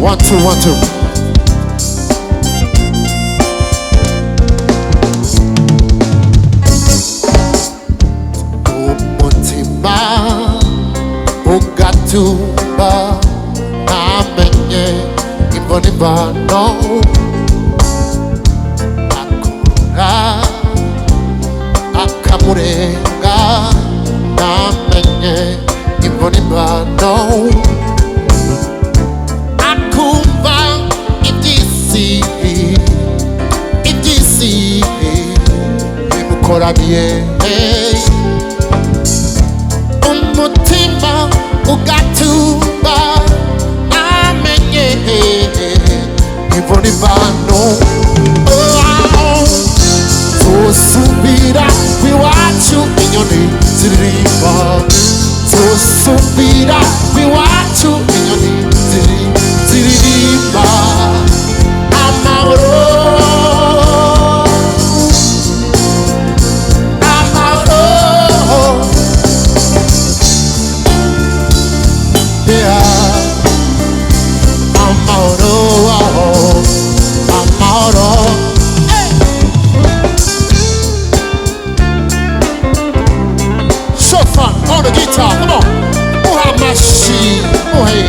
1 2 1 2 umutima ugatumba ntamenye imbona imvano akura akamurenga ntamenye imbona imvano akumva iby'isi bimukoraniye umutima ugatumba amenye imbona imvano tuzosubira iwacu inyoni ziririmba tuzosubira iwacu inyoni ziririmba amahoro amahoro yeah amahoro amahoro so fun on the guitar, come on. Muhamashi, muhe,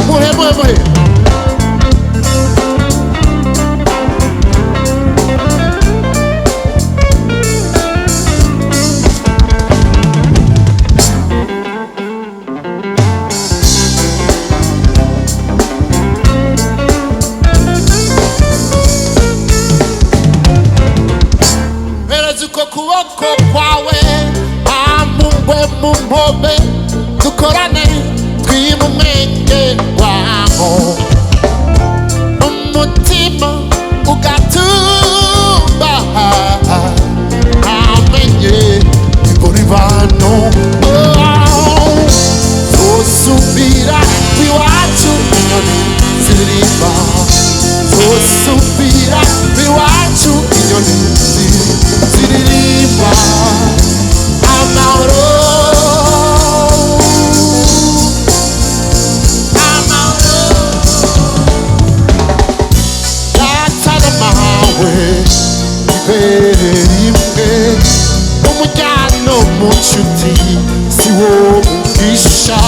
muhe, muhe, muhe. Uko kuboko kwawe amungwe mu mpobe dukorane twime umwenge waho umutima ugatumba amenye imbona imvano tuzosubira iwacu inyoni ziririmba tuzosubira iwacu inyoni ziririmba amahoro amahoro data n'amahawe ibere rimwe umujyano mu nshuti si wo mugisha